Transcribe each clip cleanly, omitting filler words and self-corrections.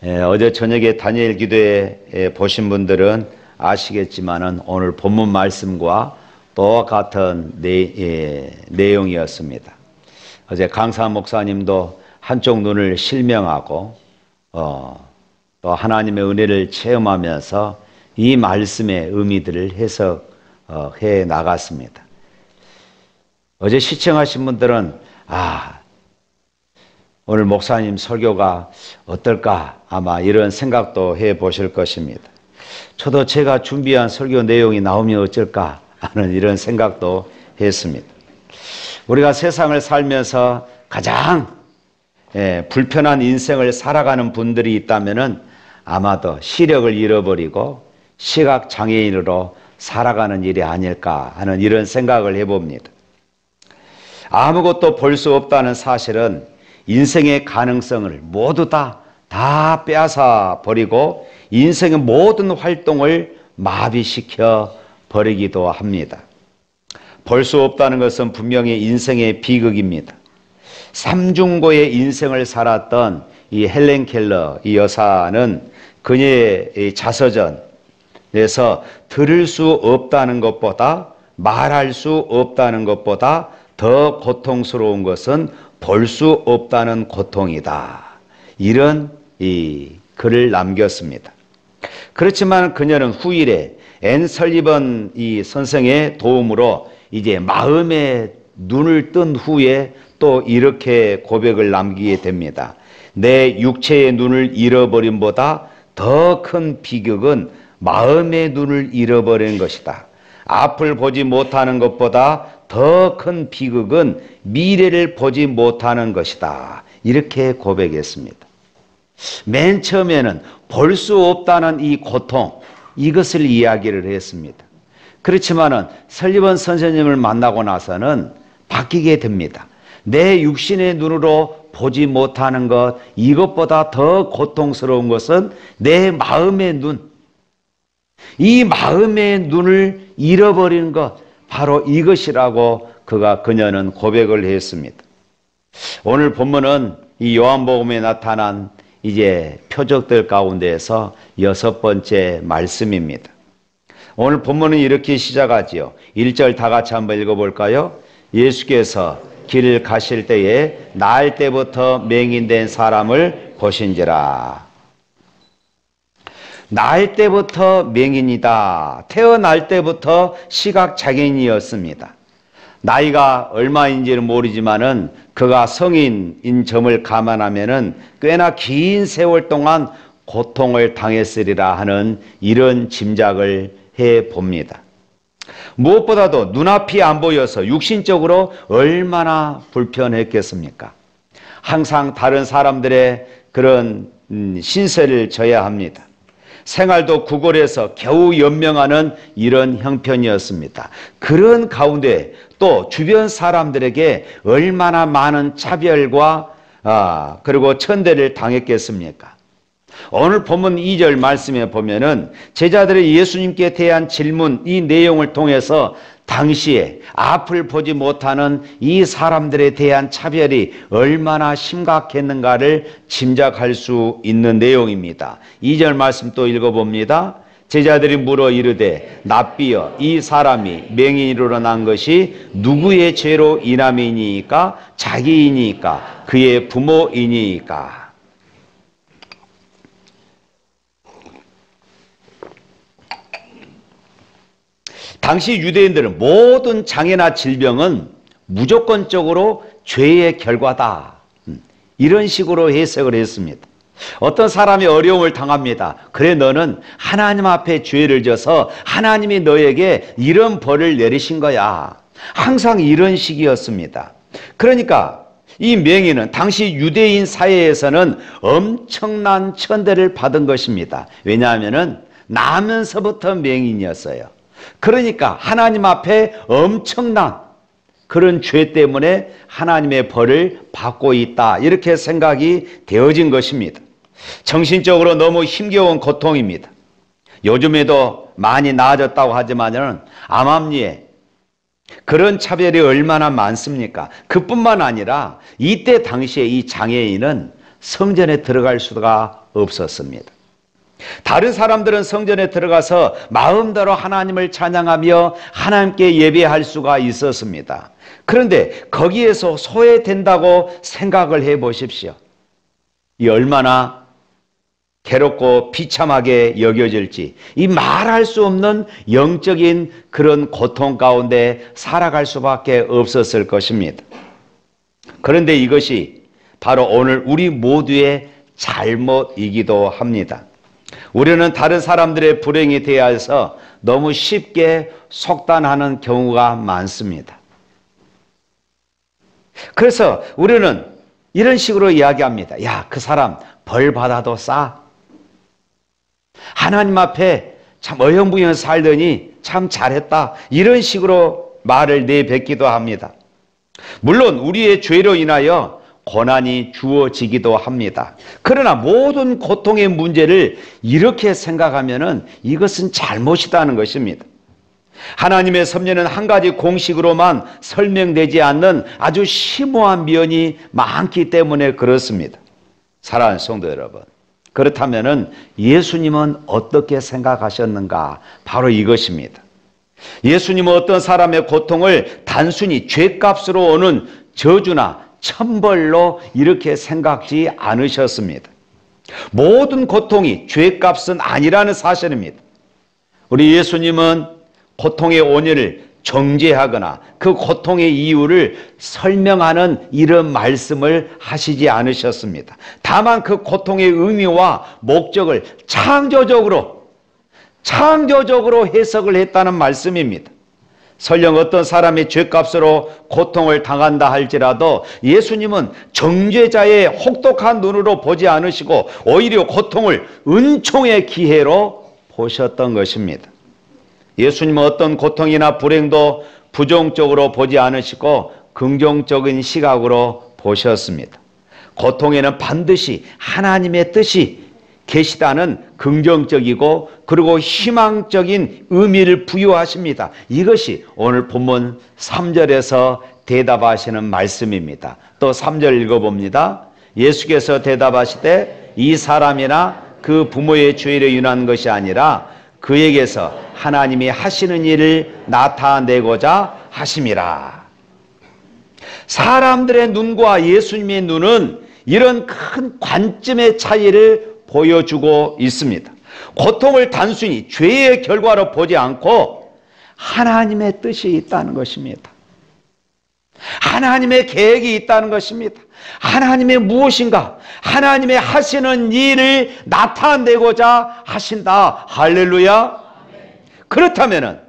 어제 저녁에 다니엘 기도회 보신 분들은 아시겠지만은 오늘 본문 말씀과 똑같은 내용이었습니다. 어제 강사 목사님도 한쪽 눈을 실명하고 또 하나님의 은혜를 체험하면서 이 말씀의 의미들을 해석해 나갔습니다. 어제 시청하신 분들은 오늘 목사님 설교가 어떨까 아마 이런 생각도 해 보실 것입니다. 저도 제가 준비한 설교 내용이 나오면 어쩔까 하는 이런 생각도 했습니다. 우리가 세상을 살면서 가장 불편한 인생을 살아가는 분들이 있다면은 아마도 시력을 잃어버리고 시각장애인으로 살아가는 일이 아닐까 하는 이런 생각을 해봅니다. 아무것도 볼 수 없다는 사실은 인생의 가능성을 모두 다 빼앗아 버리고 인생의 모든 활동을 마비시켜 버리기도 합니다. 볼 수 없다는 것은 분명히 인생의 비극입니다. 삼중고의 인생을 살았던 이 헬렌 켈러 이 여사는 그녀의 자서전에서 들을 수 없다는 것보다 말할 수 없다는 것보다 더 고통스러운 것은 볼 수 없다는 고통이다. 이런 이 글을 남겼습니다. 그렇지만 그녀는 후일에 앤 설리번 이 선생의 도움으로 이제 마음의 눈을 뜬 후에 또 이렇게 고백을 남기게 됩니다. 내 육체의 눈을 잃어버림보다 더 큰 비극은 마음의 눈을 잃어버리는 것이다. 앞을 보지 못하는 것보다 더 큰 비극은 미래를 보지 못하는 것이다. 이렇게 고백했습니다. 맨 처음에는 볼 수 없다는 이 고통, 이것을 이야기를 했습니다. 그렇지만은 설리번 선생님을 만나고 나서는 바뀌게 됩니다. 내 육신의 눈으로 보지 못하는 것, 이것보다 더 고통스러운 것은 내 마음의 눈, 이 마음의 눈을 잃어버리는 것, 바로 이것이라고 그녀는 고백을 했습니다. 오늘 본문은 이 요한복음에 나타난 이제 표적들 가운데에서 6번째 말씀입니다. 오늘 본문은 이렇게 시작하지요. 1절 다 같이 한번 읽어볼까요? 예수께서 길을 가실 때에 날 때부터 맹인된 사람을 보신지라. 날 때부터 맹인이다. 태어날 때부터 시각장애인이었습니다. 나이가 얼마인지는 모르지만은 그가 성인인 점을 감안하면은 꽤나 긴 세월 동안 고통을 당했으리라 하는 이런 짐작을 해 봅니다. 무엇보다도 눈앞이 안 보여서 육신적으로 얼마나 불편했겠습니까? 항상 다른 사람들의 그런 신세를 져야 합니다. 생활도 구걸해서 겨우 연명하는 이런 형편이었습니다. 그런 가운데 또 주변 사람들에게 얼마나 많은 차별과 그리고 천대를 당했겠습니까? 오늘 본문 2절 말씀에 보면은 제자들이 예수님께 대한 질문, 이 내용을 통해서 당시에 앞을 보지 못하는 이 사람들에 대한 차별이 얼마나 심각했는가를 짐작할 수 있는 내용입니다. 2절 말씀 또 읽어봅니다. 제자들이 물어 이르되 납비여 이 사람이 맹인으로 난 것이 누구의 죄로 인함이니까? 자기이니까? 그의 부모이니까? 당시 유대인들은 모든 장애나 질병은 무조건적으로 죄의 결과다. 이런 식으로 해석을 했습니다. 어떤 사람이 어려움을 당합니다. 그래 너는 하나님 앞에 죄를 져서 하나님이 너에게 이런 벌을 내리신 거야. 항상 이런 식이었습니다. 그러니까 이 맹인은 당시 유대인 사회에서는 엄청난 천대를 받은 것입니다. 왜냐하면은 나면서부터 맹인이었어요. 그러니까 하나님 앞에 엄청난 그런 죄 때문에 하나님의 벌을 받고 있다. 이렇게 생각이 되어진 것입니다. 정신적으로 너무 힘겨운 고통입니다. 요즘에도 많이 나아졌다고 하지만은 암암리에 그런 차별이 얼마나 많습니까? 그뿐만 아니라 이때 당시에 이 장애인은 성전에 들어갈 수가 없었습니다. 다른 사람들은 성전에 들어가서 마음대로 하나님을 찬양하며 하나님께 예배할 수가 있었습니다. 그런데 거기에서 소외된다고 생각을 해 보십시오. 이 얼마나 괴롭고 비참하게 여겨질지, 이 말할 수 없는 영적인 그런 고통 가운데 살아갈 수밖에 없었을 것입니다. 그런데 이것이 바로 오늘 우리 모두의 잘못이기도 합니다. 우리는 다른 사람들의 불행에 대해서 너무 쉽게 속단하는 경우가 많습니다. 그래서 우리는 이런 식으로 이야기합니다. 야, 그 사람 벌 받아도 싸. 하나님 앞에 참 어영부영 살더니 참 잘했다. 이런 식으로 말을 내뱉기도 합니다. 물론 우리의 죄로 인하여 고난이 주어지기도 합니다. 그러나 모든 고통의 문제를 이렇게 생각하면은 이것은 잘못이다는 것입니다. 하나님의 섭리는 한 가지 공식으로만 설명되지 않는 아주 심오한 면이 많기 때문에 그렇습니다. 사랑하는 성도 여러분, 그렇다면은 예수님은 어떻게 생각하셨는가? 바로 이것입니다. 예수님은 어떤 사람의 고통을 단순히 죄값으로 오는 저주나 천벌로 이렇게 생각지 않으셨습니다. 모든 고통이 죄값은 아니라는 사실입니다. 우리 예수님은 고통의 원인을 정죄하거나 그 고통의 이유를 설명하는 이런 말씀을 하시지 않으셨습니다. 다만 그 고통의 의미와 목적을 창조적으로 해석을 했다는 말씀입니다. 설령 어떤 사람이 죄값으로 고통을 당한다 할지라도 예수님은 정죄자의 혹독한 눈으로 보지 않으시고 오히려 고통을 은총의 기회로 보셨던 것입니다. 예수님은 어떤 고통이나 불행도 부정적으로 보지 않으시고 긍정적인 시각으로 보셨습니다. 고통에는 반드시 하나님의 뜻이 계시다는 긍정적이고 그리고 희망적인 의미를 부여하십니다. 이것이 오늘 본문 3절에서 대답하시는 말씀입니다. 또 3절 읽어봅니다. 예수께서 대답하시되 이 사람이나 그 부모의 죄를 인한 것이 아니라 그에게서 하나님이 하시는 일을 나타내고자 하심이라. 사람들의 눈과 예수님의 눈은 이런 큰 관점의 차이를 보여주고 있습니다. 고통을 단순히 죄의 결과로 보지 않고 하나님의 뜻이 있다는 것입니다. 하나님의 계획이 있다는 것입니다. 하나님의 무엇인가, 하나님의 하시는 일을 나타내고자 하신다. 할렐루야. 그렇다면은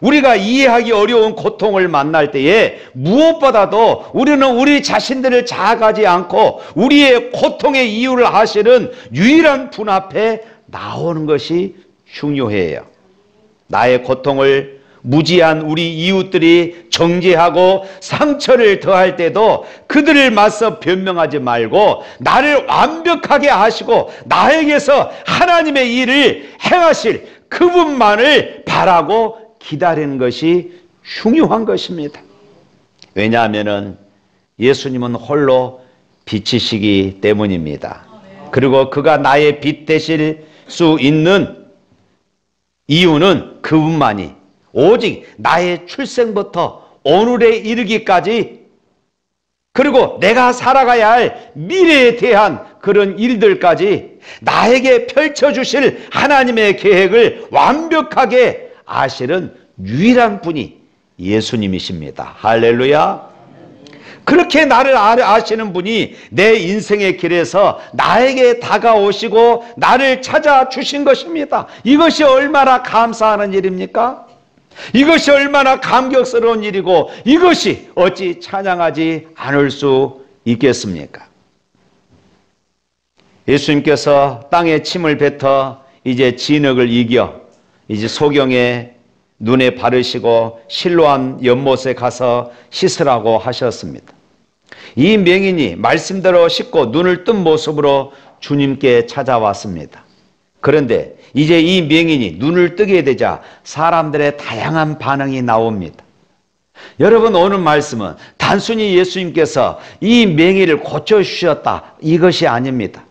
우리가 이해하기 어려운 고통을 만날 때에 무엇보다도 우리는 우리 자신들을 자학하지 않고 우리의 고통의 이유를 아시는 유일한 분 앞에 나오는 것이 중요해요. 나의 고통을 무지한 우리 이웃들이 정죄하고 상처를 더할 때도 그들을 맞서 변명하지 말고 나를 완벽하게 하시고 나에게서 하나님의 일을 행하실 그분만을 바라고 기다리는 것이 중요한 것입니다. 왜냐하면 예수님은 홀로 빛이시기 때문입니다. 그리고 그가 나의 빛 되실 수 있는 이유는 그분만이 오직 나의 출생부터 오늘에 이르기까지 그리고 내가 살아가야 할 미래에 대한 그런 일들까지 나에게 펼쳐주실 하나님의 계획을 완벽하게 아시는 유일한 분이 예수님이십니다. 할렐루야. 그렇게 나를 아시는 분이 내 인생의 길에서 나에게 다가오시고 나를 찾아주신 것입니다. 이것이 얼마나 감사하는 일입니까? 이것이 얼마나 감격스러운 일이고 이것이 어찌 찬양하지 않을 수 있겠습니까? 예수님께서 땅에 침을 뱉어 이제 진흙을 이겨 이제 소경의 눈에 바르시고 실로암 연못에 가서 씻으라고 하셨습니다. 이 명인이 말씀대로 씻고 눈을 뜬 모습으로 주님께 찾아왔습니다. 그런데 이제 이 명인이 눈을 뜨게 되자 사람들의 다양한 반응이 나옵니다. 여러분, 오늘 말씀은 단순히 예수님께서 이 맹인을 고쳐주셨다, 이것이 아닙니다.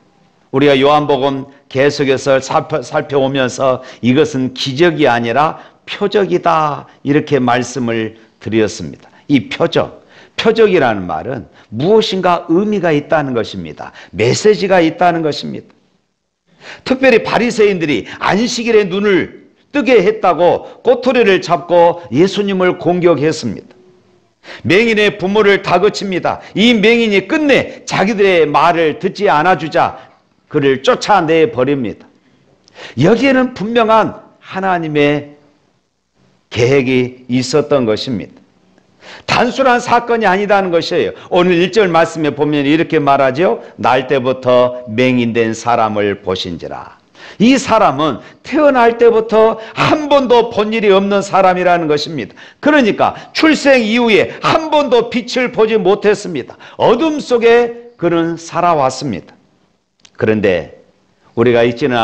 우리가 요한복음 계속해서 살펴오면서 이것은 기적이 아니라 표적이다, 이렇게 말씀을 드렸습니다. 이 표적이라는 말은 무엇인가 의미가 있다는 것입니다. 메시지가 있다는 것입니다. 특별히 바리새인들이 안식일에 눈을 뜨게 했다고 꼬투리를 잡고 예수님을 공격했습니다. 맹인의 부모를 다그칩니다. 이 맹인이 끝내 자기들의 말을 듣지 않아주자 그를 쫓아내 버립니다. 여기에는 분명한 하나님의 계획이 있었던 것입니다. 단순한 사건이 아니다는 것이에요. 오늘 1절 말씀에 보면 이렇게 말하죠. 날 때부터 맹인된 사람을 보신지라. 이 사람은 태어날 때부터 한 번도 본 일이 없는 사람이라는 것입니다. 그러니까 출생 이후에 한 번도 빛을 보지 못했습니다. 어둠 속에 그는 살아왔습니다. 그런데 우리가 읽지는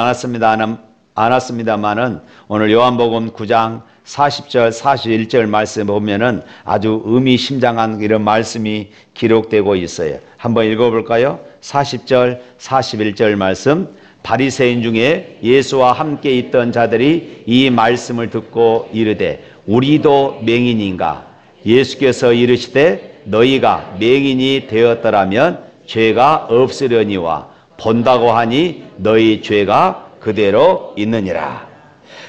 않았습니다만은 오늘 요한복음 9장 40절 41절 말씀에 보면은 아주 의미심장한 이런 말씀이 기록되고 있어요. 한번 읽어볼까요? 40절 41절 말씀. 바리새인 중에 예수와 함께 있던 자들이 이 말씀을 듣고 이르되 우리도 맹인인가? 예수께서 이르시되 너희가 맹인이 되었더라면 죄가 없으려니와 본다고 하니 너희 죄가 그대로 있느니라.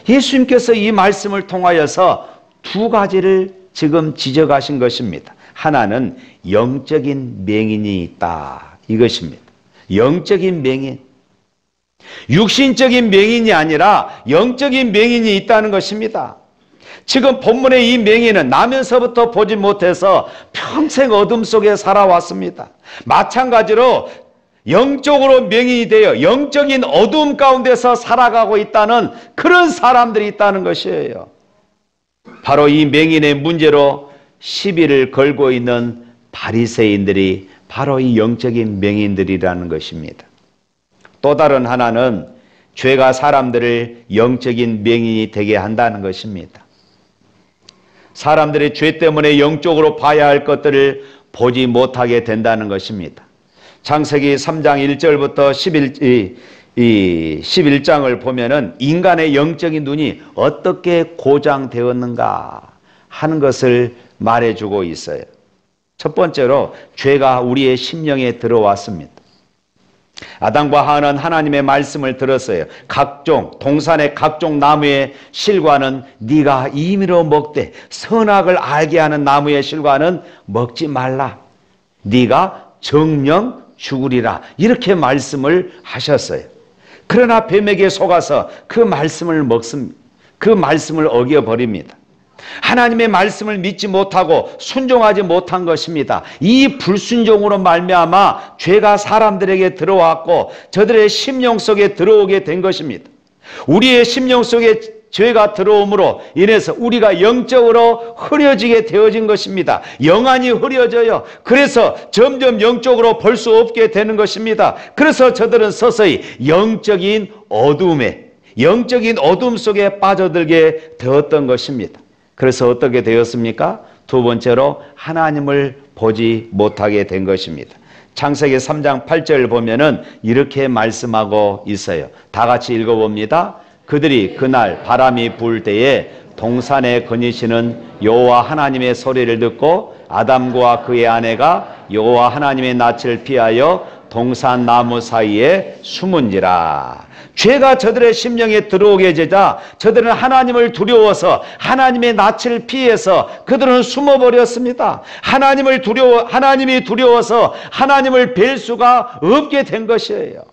예수님께서 이 말씀을 통하여서 두 가지를 지금 지적하신 것입니다. 하나는 영적인 맹인이 있다, 이것입니다. 영적인 맹인, 육신적인 맹인이 아니라 영적인 맹인이 있다는 것입니다. 지금 본문의 이 맹인은 나면서부터 보지 못해서 평생 어둠 속에 살아왔습니다. 마찬가지로 영적으로 맹인이 되어 영적인 어둠 가운데서 살아가고 있다는 그런 사람들이 있다는 것이에요. 바로 이 맹인의 문제로 시비를 걸고 있는 바리새인들이 바로 이 영적인 맹인들이라는 것입니다. 또 다른 하나는 죄가 사람들을 영적인 맹인이 되게 한다는 것입니다. 사람들이 죄 때문에 영적으로 봐야 할 것들을 보지 못하게 된다는 것입니다. 창세기 3장 1절부터 11장을 보면은 인간의 영적인 눈이 어떻게 고장되었는가 하는 것을 말해주고 있어요. 첫 번째로 죄가 우리의 심령에 들어왔습니다. 아담과 하와는 하나님의 말씀을 들었어요. 동산의 각종 나무의 실과는 네가 임의로 먹되 선악을 알게 하는 나무의 실과는 먹지 말라. 네가 정령 죽으리라. 이렇게 말씀을 하셨어요. 그러나 뱀에게 속아서 그 말씀을 먹습니다. 그 말씀을 어겨버립니다. 하나님의 말씀을 믿지 못하고 순종하지 못한 것입니다. 이 불순종으로 말미암아 죄가 사람들에게 들어왔고 저들의 심령 속에 들어오게 된 것입니다. 우리의 심령 속에 죄가 들어옴으로 인해서 우리가 영적으로 흐려지게 되어진 것입니다. 영안이 흐려져요. 그래서 점점 영적으로 볼 수 없게 되는 것입니다. 그래서 저들은 서서히 영적인 어둠 속에 빠져들게 되었던 것입니다. 그래서 어떻게 되었습니까? 두 번째로 하나님을 보지 못하게 된 것입니다. 창세기 3장 8절을 보면은 이렇게 말씀하고 있어요. 다 같이 읽어봅니다. 그들이 그날 바람이 불 때에 동산에 거니시는 여호와 하나님의 소리를 듣고 아담과 그의 아내가 여호와 하나님의 낯을 피하여 동산 나무 사이에 숨은지라. 죄가 저들의 심령에 들어오게 되자 저들은 하나님을 두려워서 하나님의 낯을 피해서 그들은 숨어버렸습니다. 하나님이 두려워서 하나님을 뵐 수가 없게 된 것이에요.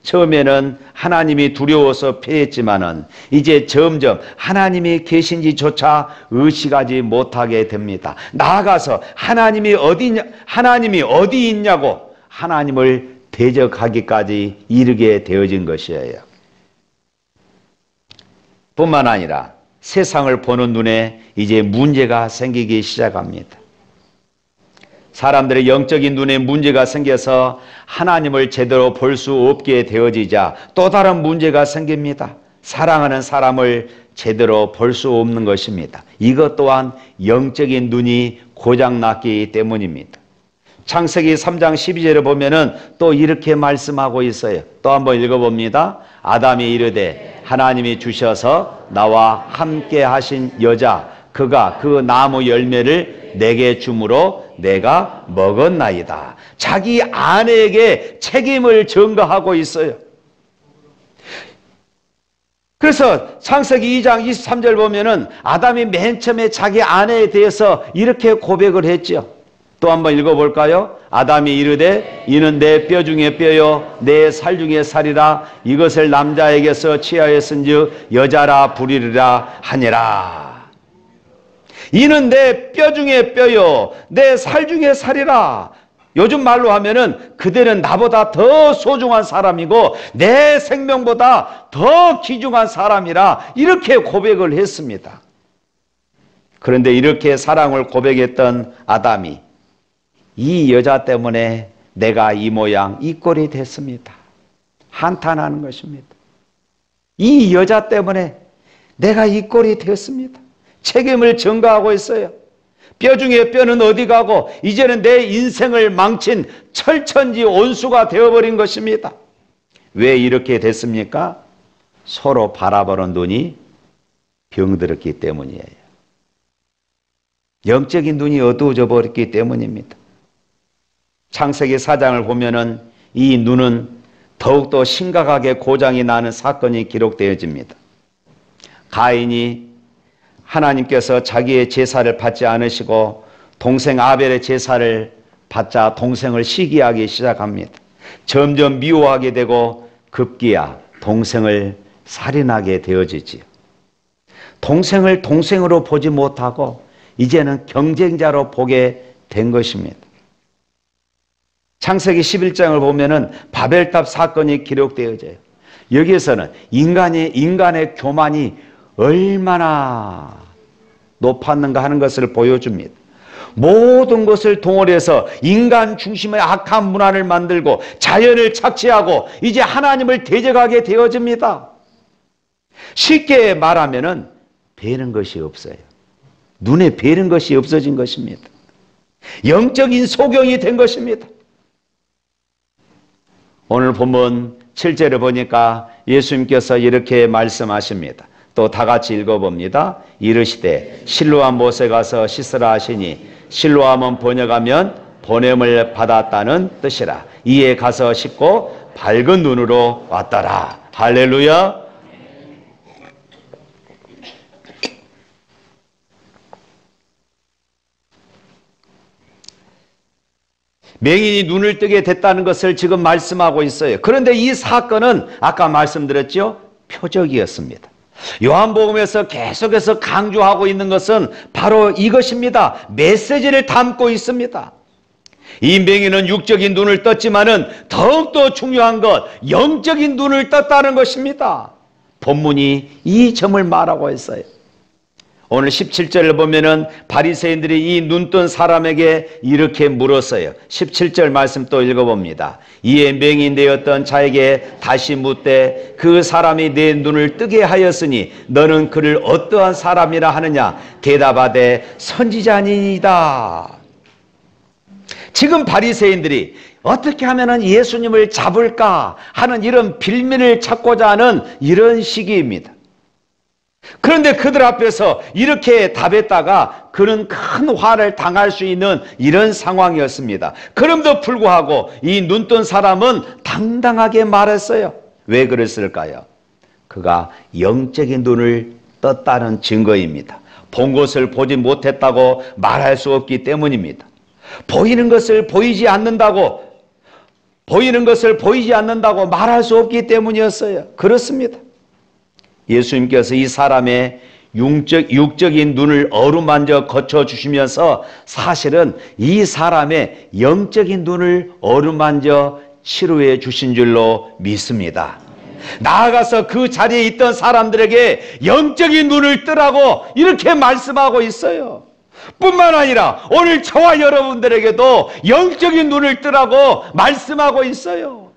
처음에는 하나님이 두려워서 피했지만은 이제 점점 하나님이 계신지조차 의식하지 못하게 됩니다. 나아가서 하나님이 어디 있냐고 하나님을 대적하기까지 이르게 되어진 것이에요. 뿐만 아니라 세상을 보는 눈에 이제 문제가 생기기 시작합니다. 사람들의 영적인 눈에 문제가 생겨서 하나님을 제대로 볼 수 없게 되어지자 또 다른 문제가 생깁니다. 사랑하는 사람을 제대로 볼 수 없는 것입니다. 이것 또한 영적인 눈이 고장났기 때문입니다. 창세기 3장 12절에 보면은 또 이렇게 말씀하고 있어요. 또 한번 읽어봅니다. 아담이 이르되 하나님이 주셔서 나와 함께 하신 여자 그가 그 나무 열매를 내게 주므로 내가 먹었나이다. 자기 아내에게 책임을 전가하고 있어요. 그래서 창세기 2장 23절 보면은 아담이 맨 처음에 자기 아내에 대해서 이렇게 고백을 했죠. 또 한번 읽어볼까요? 아담이 이르되 이는 내 뼈 중에 뼈요 내 살 중에 살이라 이것을 남자에게서 취하였은즉 여자라 부리리라 하니라. 이는 내 뼈 중에 뼈요 내 살 중에 살이라. 요즘 말로 하면은 그대는 나보다 더 소중한 사람이고 내 생명보다 더 귀중한 사람이라 이렇게 고백을 했습니다. 그런데 이렇게 사랑을 고백했던 아담이 이 여자 때문에 내가 이 모양 이 꼴이 됐습니다. 한탄하는 것입니다. 이 여자 때문에 내가 이 꼴이 되었습니다. 책임을 전가하고 있어요. 뼈 중에 뼈는 어디 가고 이제는 내 인생을 망친 철천지 온수가 되어버린 것입니다. 왜 이렇게 됐습니까? 서로 바라보는 눈이 병들었기 때문이에요. 영적인 눈이 어두워져 버렸기 때문입니다. 창세기 4장을 보면은 이 눈은 더욱더 심각하게 고장이 나는 사건이 기록되어집니다. 가인이 하나님께서 자기의 제사를 받지 않으시고 동생 아벨의 제사를 받자 동생을 시기하기 시작합니다. 점점 미워하게 되고 급기야 동생을 살인하게 되어지지요. 동생을 동생으로 보지 못하고 이제는 경쟁자로 보게 된 것입니다. 창세기 11장을 보면은 바벨탑 사건이 기록되어져요. 여기에서는 인간의 교만이 얼마나 높았는가 하는 것을 보여줍니다. 모든 것을 동원해서 인간 중심의 악한 문화를 만들고 자연을 착취하고 이제 하나님을 대적하게 되어집니다. 쉽게 말하면은 배는 것이 없어요. 눈에 배는 것이 없어진 것입니다. 영적인 소경이 된 것입니다. 오늘 본문 7절을 보니까 예수님께서 이렇게 말씀하십니다. 또 다 같이 읽어봅니다. 이르시되 실로암 못에 가서 씻으라 하시니 실로암은 번역하면 보냄을 받았다는 뜻이라. 이에 가서 씻고 밝은 눈으로 왔더라. 할렐루야. 맹인이 눈을 뜨게 됐다는 것을 지금 말씀하고 있어요. 그런데 이 사건은 아까 말씀드렸죠? 표적이었습니다. 요한복음에서 계속해서 강조하고 있는 것은 바로 이것입니다. 메시지를 담고 있습니다. 이 맹인은 육적인 눈을 떴지만은 더욱더 중요한 것, 영적인 눈을 떴다는 것입니다. 본문이 이 점을 말하고 있어요. 오늘 17절을 보면은 바리새인들이 이 눈뜬 사람에게 이렇게 물었어요. 17절 말씀 또 읽어봅니다. 이에 맹인 되었던 자에게 다시 묻되 그 사람이 내 눈을 뜨게 하였으니 너는 그를 어떠한 사람이라 하느냐? 대답하되 선지자니이다. 지금 바리새인들이 어떻게 하면 예수님을 잡을까 하는 이런 빌미를 찾고자 하는 이런 시기입니다. 그런데 그들 앞에서 이렇게 답했다가 그는 큰 화를 당할 수 있는 이런 상황이었습니다. 그럼에도 불구하고 이 눈뜬 사람은 당당하게 말했어요. 왜 그랬을까요? 그가 영적인 눈을 떴다는 증거입니다. 본 것을 보지 못했다고 말할 수 없기 때문입니다. 보이는 것을 보이지 않는다고 말할 수 없기 때문이었어요. 그렇습니다. 예수님께서 이 사람의 육적인 눈을 어루만져 거쳐주시면서 사실은 이 사람의 영적인 눈을 어루만져 치료해 주신 줄로 믿습니다. 나아가서 그 자리에 있던 사람들에게 영적인 눈을 뜨라고 이렇게 말씀하고 있어요. 뿐만 아니라 오늘 저와 여러분들에게도 영적인 눈을 뜨라고 말씀하고 있어요.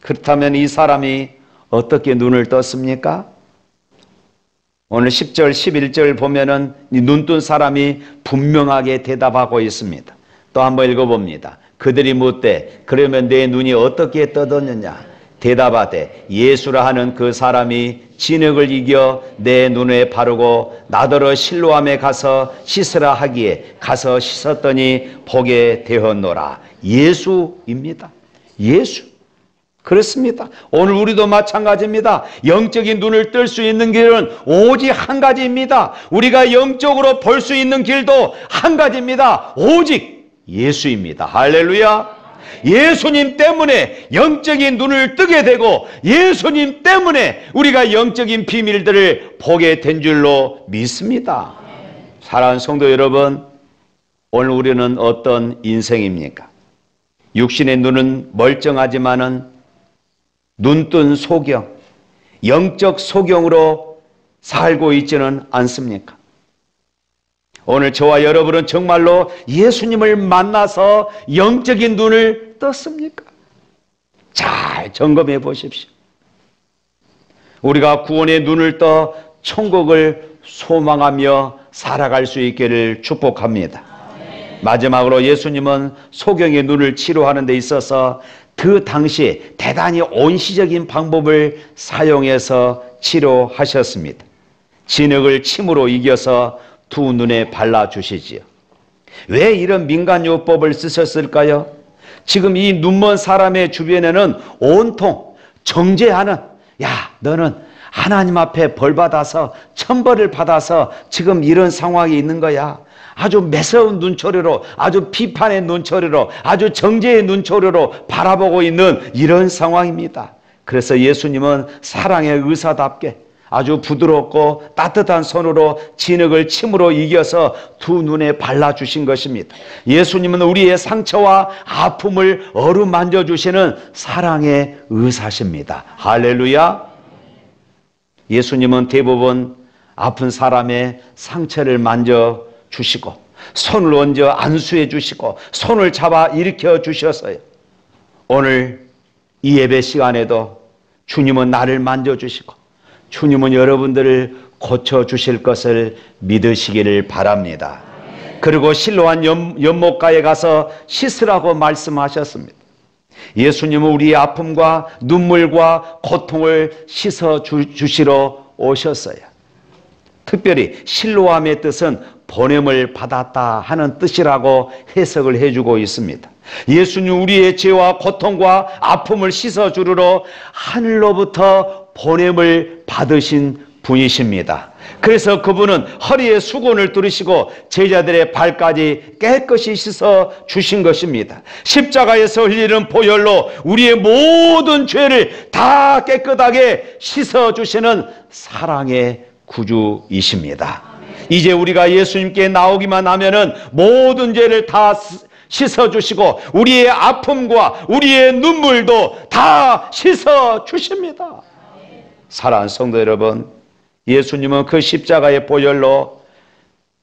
그렇다면 이 사람이 어떻게 눈을 떴습니까? 오늘 10절, 11절 보면은 이 눈뜬 사람이 분명하게 대답하고 있습니다. 또 한번 읽어봅니다. 그들이 묻되 그러면 내 눈이 어떻게 떠졌느냐? 대답하되 예수라 하는 그 사람이 진흙을 이겨 내 눈에 바르고 나더러 실로암에 가서 씻으라 하기에 가서 씻었더니 보게 되었노라. 예수입니다. 예수. 그렇습니다. 오늘 우리도 마찬가지입니다. 영적인 눈을 뜰 수 있는 길은 오직 한 가지입니다. 우리가 영적으로 볼 수 있는 길도 한 가지입니다. 오직 예수입니다. 할렐루야. 예수님 때문에 영적인 눈을 뜨게 되고 예수님 때문에 우리가 영적인 비밀들을 보게 된 줄로 믿습니다. 사랑하는 성도 여러분, 오늘 우리는 어떤 인생입니까? 육신의 눈은 멀쩡하지만은 눈뜬 소경, 영적 소경으로 살고 있지는 않습니까? 오늘 저와 여러분은 정말로 예수님을 만나서 영적인 눈을 떴습니까? 잘 점검해 보십시오. 우리가 구원의 눈을 떠 천국을 소망하며 살아갈 수 있기를 축복합니다. 마지막으로 예수님은 소경의 눈을 치료하는 데 있어서 그 당시 대단히 온시적인 방법을 사용해서 치료하셨습니다. 진흙을 침으로 이겨서 두 눈에 발라주시지요. 왜 이런 민간요법을 쓰셨을까요? 지금 이 눈먼 사람의 주변에는 온통 정죄하는, 야, 너는 하나님 앞에 벌받아서 천벌을 받아서 지금 이런 상황이 있는 거야. 아주 매서운 눈초리로, 아주 비판의 눈초리로, 아주 정죄의 눈초리로 바라보고 있는 이런 상황입니다. 그래서 예수님은 사랑의 의사답게 아주 부드럽고 따뜻한 손으로 진흙을 침으로 이겨서 두 눈에 발라주신 것입니다. 예수님은 우리의 상처와 아픔을 어루만져 주시는 사랑의 의사십니다. 할렐루야. 예수님은 대부분 아픈 사람의 상처를 만져 주시고 손을 얹어 안수해 주시고 손을 잡아 일으켜 주셨어요. 오늘 이 예배 시간에도 주님은 나를 만져주시고 주님은 여러분들을 고쳐주실 것을 믿으시기를 바랍니다. 그리고 실로암 연못가에 가서 씻으라고 말씀하셨습니다. 예수님은 우리의 아픔과 눈물과 고통을 씻어주시러 오셨어요. 특별히 실로암의 뜻은 보냄을 받았다 하는 뜻이라고 해석을 해주고 있습니다. 예수님 우리의 죄와 고통과 아픔을 씻어주르러 하늘로부터 보냄을 받으신 분이십니다. 그래서 그분은 허리에 수건을 두르시고 제자들의 발까지 깨끗이 씻어 주신 것입니다. 십자가에서 흘리는 보혈로 우리의 모든 죄를 다 깨끗하게 씻어 주시는 사랑의 구주이십니다. 이제 우리가 예수님께 나오기만 하면은 모든 죄를 다 씻어 주시고 우리의 아픔과 우리의 눈물도 다 씻어 주십니다. 사랑하는 성도 여러분, 예수님은 그 십자가의 보혈로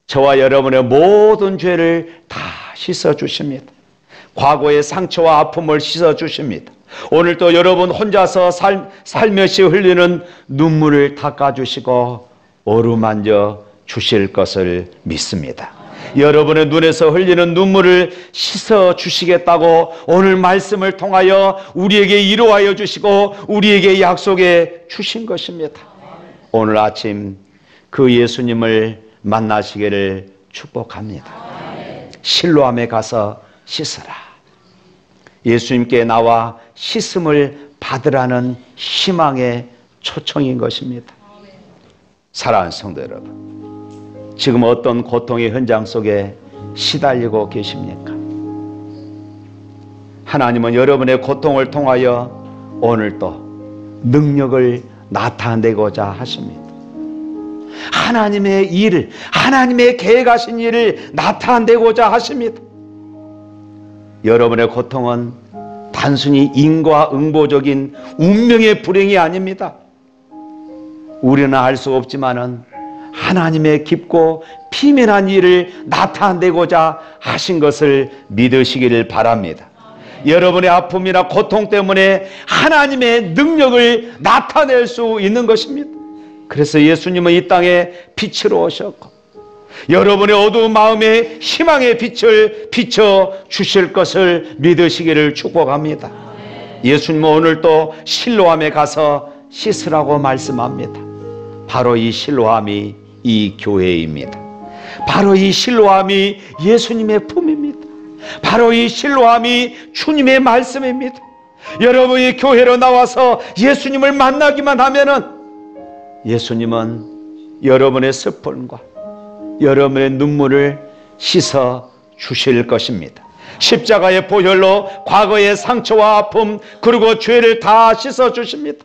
저와 여러분의 모든 죄를 다 씻어 주십니다. 과거의 상처와 아픔을 씻어 주십니다. 오늘도 여러분 혼자서 살며시 흘리는 눈물을 닦아주시고 어루만져 주실 것을 믿습니다. 여러분의 눈에서 흘리는 눈물을 씻어 주시겠다고 오늘 말씀을 통하여 우리에게 이루하여 주시고 우리에게 약속해 주신 것입니다. 오늘 아침 그 예수님을 만나시기를 축복합니다. 실로암에 가서 씻으라. 예수님께 나와 씻음을 받으라는 희망의 초청인 것입니다. 사랑하는 성도 여러분, 지금 어떤 고통의 현장 속에 시달리고 계십니까? 하나님은 여러분의 고통을 통하여 오늘도 능력을 나타내고자 하십니다. 하나님의 일을, 하나님의 계획하신 일을 나타내고자 하십니다. 여러분의 고통은 단순히 인과응보적인 운명의 불행이 아닙니다. 우리는 알 수 없지만은 하나님의 깊고 피면한 일을 나타내고자 하신 것을 믿으시기를 바랍니다. 여러분의 아픔이나 고통 때문에 하나님의 능력을 나타낼 수 있는 것입니다. 그래서 예수님은 이 땅에 빛으로 오셨고 여러분의 어두운 마음에 희망의 빛을 비춰 주실 것을 믿으시기를 축복합니다. 예수님은 오늘 또 실로암에 가서 씻으라고 말씀합니다. 바로 이 실로암이 이 교회입니다. 바로 이 실로암이 예수님의 품입니다. 바로 이 실로암이 주님의 말씀입니다. 여러분이 교회로 나와서 예수님을 만나기만 하면은 예수님은 여러분의 슬픔과 여러분의 눈물을 씻어 주실 것입니다. 십자가의 보혈로 과거의 상처와 아픔 그리고 죄를 다 씻어 주십니다.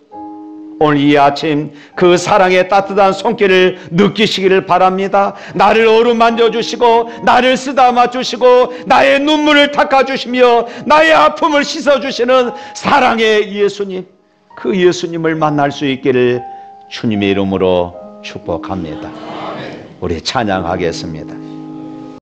오늘 이 아침 그 사랑의 따뜻한 손길을 느끼시기를 바랍니다. 나를 어루만져 주시고 나를 쓰다마 주시고 나의 눈물을 닦아 주시며 나의 아픔을 씻어 주시는 사랑의 예수님, 그 예수님을 만날 수 있기를 주님의 이름으로 축복합니다. 우리 찬양하겠습니다.